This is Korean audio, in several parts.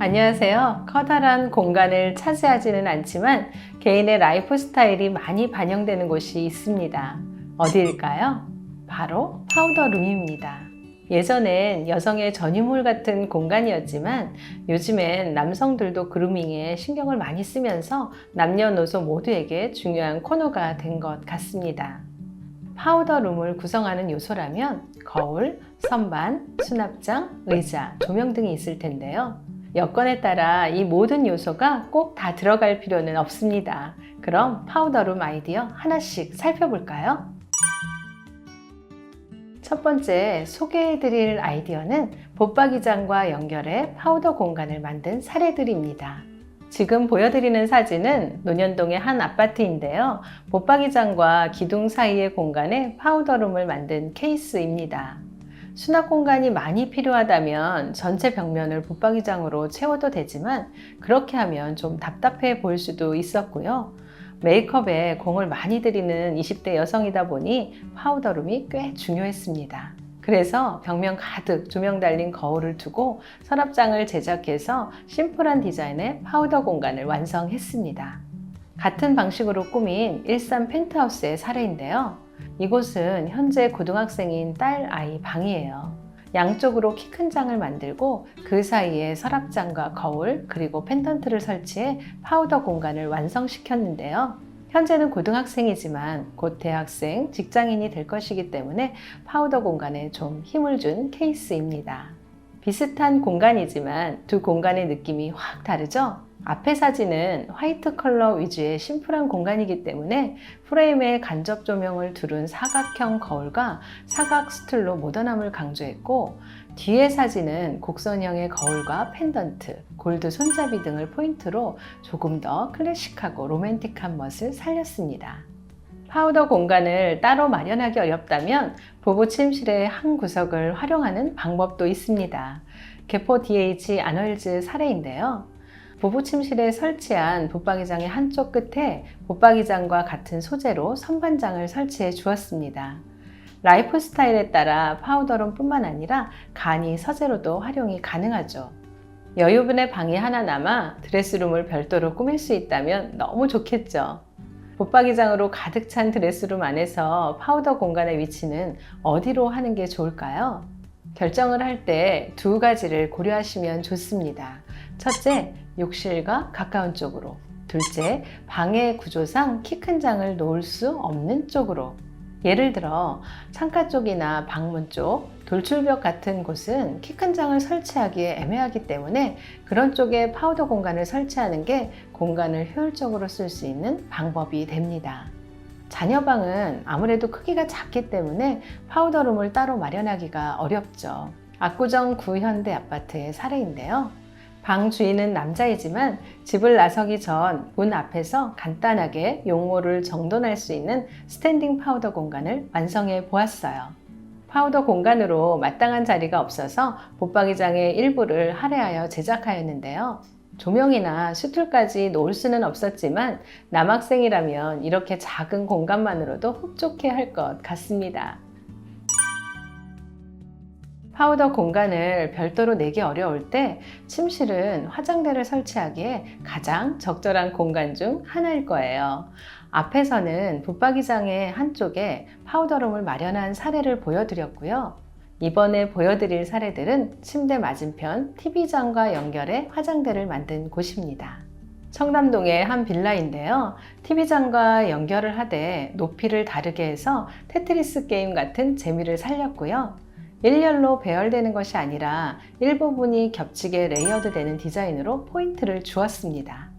안녕하세요. 커다란 공간을 차지하지는 않지만 개인의 라이프 스타일이 많이 반영되는 곳이 있습니다. 어디일까요? 바로 파우더룸입니다. 예전엔 여성의 전유물 같은 공간이었지만 요즘엔 남성들도 그루밍에 신경을 많이 쓰면서 남녀노소 모두에게 중요한 코너가 된 것 같습니다. 파우더룸을 구성하는 요소라면 거울, 선반, 수납장, 의자, 조명 등이 있을 텐데요. 여건에 따라 이 모든 요소가 꼭 다 들어갈 필요는 없습니다. 그럼 파우더룸 아이디어 하나씩 살펴볼까요? 첫 번째 소개해드릴 아이디어는 붙박이장과 연결해 파우더 공간을 만든 사례들입니다. 지금 보여드리는 사진은 논현동의 한 아파트인데요. 붙박이장과 기둥 사이의 공간에 파우더룸을 만든 케이스입니다. 수납 공간이 많이 필요하다면 전체 벽면을 붙박이장으로 채워도 되지만 그렇게 하면 좀 답답해 보일 수도 있었고요. 메이크업에 공을 많이 들이는 20대 여성이다 보니 파우더룸이 꽤 중요했습니다. 그래서 벽면 가득 조명 달린 거울을 두고 서랍장을 제작해서 심플한 디자인의 파우더 공간을 완성했습니다. 같은 방식으로 꾸민 일산 펜트하우스의 사례인데요. 이곳은 현재 고등학생인 딸 아이 방이에요. 양쪽으로 키 큰 장을 만들고 그 사이에 서랍장과 거울 그리고 펜던트를 설치해 파우더 공간을 완성시켰는데요. 현재는 고등학생이지만 곧 대학생, 직장인이 될 것이기 때문에 파우더 공간에 좀 힘을 준 케이스입니다. 비슷한 공간이지만 두 공간의 느낌이 확 다르죠? 앞의 사진은 화이트 컬러 위주의 심플한 공간이기 때문에 프레임에 간접 조명을 두른 사각형 거울과 사각 스툴로 모던함을 강조했고, 뒤의 사진은 곡선형의 거울과 펜던트, 골드 손잡이 등을 포인트로 조금 더 클래식하고 로맨틱한 멋을 살렸습니다. 파우더 공간을 따로 마련하기 어렵다면 부부 침실의 한 구석을 활용하는 방법도 있습니다. 개포 DH 아너일즈 사례인데요. 부부 침실에 설치한 붙박이장의 한쪽 끝에 붙박이장과 같은 소재로 선반장을 설치해 주었습니다. 라이프 스타일에 따라 파우더룸 뿐만 아니라 간이 서재로도 활용이 가능하죠. 여유분의 방이 하나 남아 드레스룸을 별도로 꾸밀 수 있다면 너무 좋겠죠. 붙박이장으로 가득 찬 드레스룸 안에서 파우더 공간의 위치는 어디로 하는 게 좋을까요? 결정을 할 때 두 가지를 고려하시면 좋습니다. 첫째, 욕실과 가까운 쪽으로. 둘째, 방의 구조상 키 큰 장을 놓을 수 없는 쪽으로. 예를 들어 창가 쪽이나 방문 쪽, 돌출벽 같은 곳은 키 큰 장을 설치하기에 애매하기 때문에 그런 쪽에 파우더 공간을 설치하는 게 공간을 효율적으로 쓸 수 있는 방법이 됩니다. 자녀방은 아무래도 크기가 작기 때문에 파우더룸을 따로 마련하기가 어렵죠. 압구정 구현대 아파트의 사례인데요. 방 주인은 남자이지만 집을 나서기 전 문 앞에서 간단하게 용모를 정돈할 수 있는 스탠딩 파우더 공간을 완성해 보았어요. 파우더 공간으로 마땅한 자리가 없어서 붙박이장의 일부를 할애하여 제작하였는데요. 조명이나 슈툴까지 놓을 수는 없었지만 남학생이라면 이렇게 작은 공간만으로도 흡족해 할 것 같습니다. 파우더 공간을 별도로 내기 어려울 때 침실은 화장대를 설치하기에 가장 적절한 공간 중 하나일 거예요. 앞에서는 붙박이장의 한쪽에 파우더룸을 마련한 사례를 보여드렸고요. 이번에 보여드릴 사례들은 침대 맞은편 TV장과 연결해 화장대를 만든 곳입니다. 청담동의 한 빌라인데요. TV장과 연결을 하되 높이를 다르게 해서 테트리스 게임 같은 재미를 살렸고요. 일렬로 배열되는 것이 아니라 일부분이 겹치게 레이어드되는 디자인으로 포인트를 주었습니다.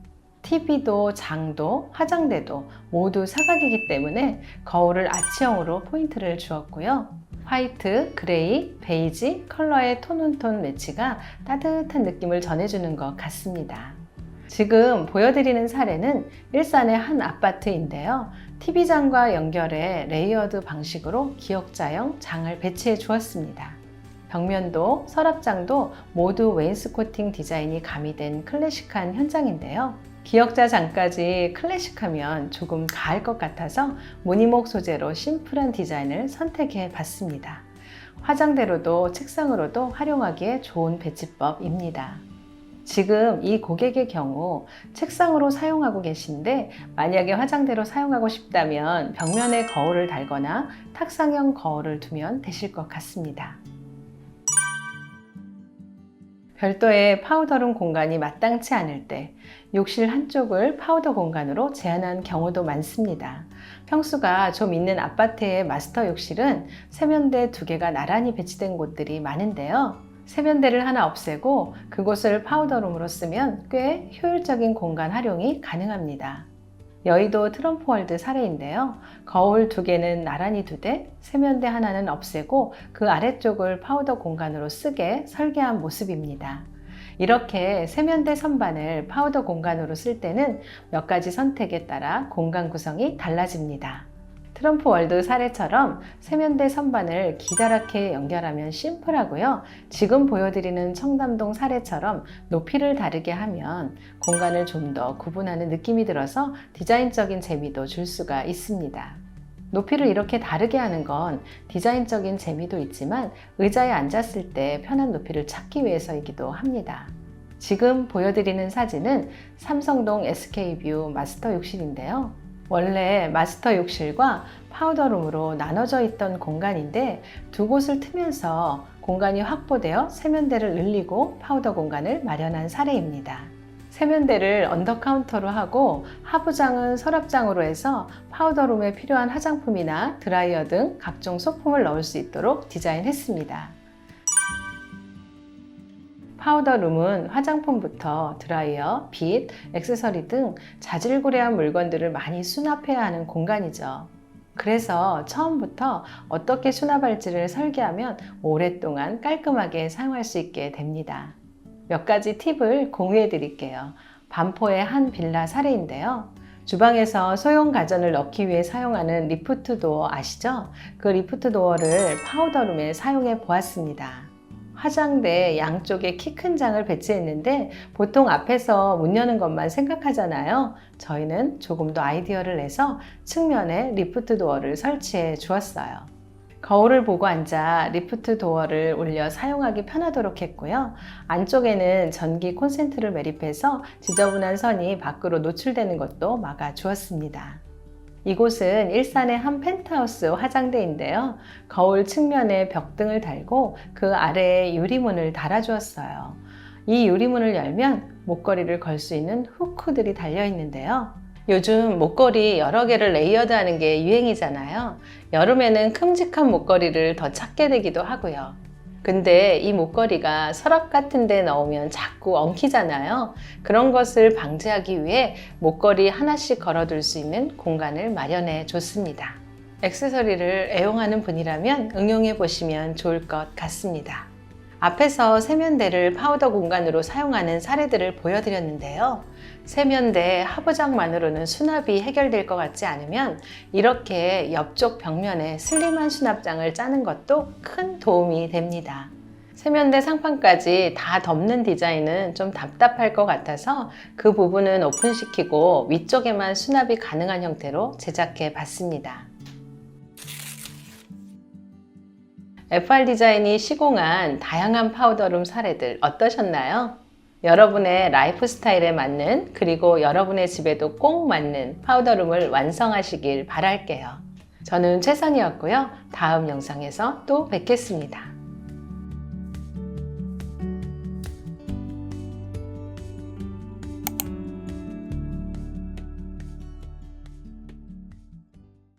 TV도 장도 화장대도 모두 사각이기 때문에 거울을 아치형으로 포인트를 주었고요. 화이트, 그레이, 베이지 컬러의 톤온톤 매치가 따뜻한 느낌을 전해주는 것 같습니다. 지금 보여드리는 사례는 일산의 한 아파트인데요. TV장과 연결해 레이어드 방식으로 기역자형 장을 배치해 주었습니다. 벽면도 서랍장도 모두 웨인스코팅 디자인이 가미된 클래식한 현장인데요. 기역자 장까지 클래식하면 조금 가을 것 같아서 무늬목 소재로 심플한 디자인을 선택해 봤습니다. 화장대로도 책상으로도 활용하기에 좋은 배치법입니다. 지금 이 고객의 경우 책상으로 사용하고 계신데 만약에 화장대로 사용하고 싶다면 벽면에 거울을 달거나 탁상형 거울을 두면 되실 것 같습니다. 별도의 파우더룸 공간이 마땅치 않을 때 욕실 한쪽을 파우더 공간으로 제한한 경우도 많습니다. 평수가 좀 있는 아파트의 마스터 욕실은 세면대 2개가 나란히 배치된 곳들이 많은데요. 세면대를 하나 없애고 그곳을 파우더룸으로 쓰면 꽤 효율적인 공간 활용이 가능합니다. 여의도 트럼프월드 사례인데요. 거울 2개는 나란히 두되 세면대 하나는 없애고 그 아래쪽을 파우더 공간으로 쓰게 설계한 모습입니다. 이렇게 세면대 선반을 파우더 공간으로 쓸 때는 몇 가지 선택에 따라 공간 구성이 달라집니다. 트럼프월드 사례처럼 세면대 선반을 기다랗게 연결하면 심플하고요. 지금 보여드리는 청담동 사례처럼 높이를 다르게 하면 공간을 좀 더 구분하는 느낌이 들어서 디자인적인 재미도 줄 수가 있습니다. 높이를 이렇게 다르게 하는 건 디자인적인 재미도 있지만 의자에 앉았을 때 편한 높이를 찾기 위해서이기도 합니다. 지금 보여드리는 사진은 삼성동 SK뷰 마스터 욕실인데요. 원래 마스터 욕실과 파우더룸으로 나눠져 있던 공간인데 두 곳을 트면서 공간이 확보되어 세면대를 늘리고 파우더 공간을 마련한 사례입니다. 세면대를 언더카운터로 하고 하부장은 서랍장으로 해서 파우더룸에 필요한 화장품이나 드라이어 등 각종 소품을 넣을 수 있도록 디자인했습니다. 파우더룸은 화장품부터 드라이어, 빗, 액세서리 등 자질구레한 물건들을 많이 수납해야 하는 공간이죠. 그래서 처음부터 어떻게 수납할지를 설계하면 오랫동안 깔끔하게 사용할 수 있게 됩니다. 몇 가지 팁을 공유해 드릴게요. 반포의 한 빌라 사례인데요. 주방에서 소형 가전을 넣기 위해 사용하는 리프트 도어 아시죠? 그 리프트 도어를 파우더룸에 사용해 보았습니다. 화장대 양쪽에 키 큰 장을 배치했는데 보통 앞에서 문 여는 것만 생각하잖아요. 저희는 조금 더 아이디어를 내서 측면에 리프트 도어를 설치해 주었어요. 거울을 보고 앉아 리프트 도어를 올려 사용하기 편하도록 했고요. 안쪽에는 전기 콘센트를 매립해서 지저분한 선이 밖으로 노출되는 것도 막아 주었습니다. 이곳은 일산의 한 펜트하우스 화장대인데요. 거울 측면에 벽등을 달고 그 아래에 유리문을 달아주었어요. 이 유리문을 열면 목걸이를 걸 수 있는 후크들이 달려 있는데요. 요즘 목걸이 여러 개를 레이어드하는 게 유행이잖아요. 여름에는 큼직한 목걸이를 더 찾게 되기도 하고요. 근데 이 목걸이가 서랍 같은 데 넣으면 자꾸 엉키잖아요. 그런 것을 방지하기 위해 목걸이 하나씩 걸어둘 수 있는 공간을 마련해 줬습니다. 액세서리를 애용하는 분이라면 응용해 보시면 좋을 것 같습니다. 앞에서 세면대를 파우더 공간으로 사용하는 사례들을 보여드렸는데요. 세면대 하부장만으로는 수납이 해결될 것 같지 않으면 이렇게 옆쪽 벽면에 슬림한 수납장을 짜는 것도 큰 도움이 됩니다. 세면대 상판까지 다 덮는 디자인은 좀 답답할 것 같아서 그 부분은 오픈시키고 위쪽에만 수납이 가능한 형태로 제작해 봤습니다. FR 디자인이 시공한 다양한 파우더룸 사례들 어떠셨나요? 여러분의 라이프 스타일에 맞는 그리고 여러분의 집에도 꼭 맞는 파우더룸을 완성하시길 바랄게요. 저는 최선이었고요. 다음 영상에서 또 뵙겠습니다.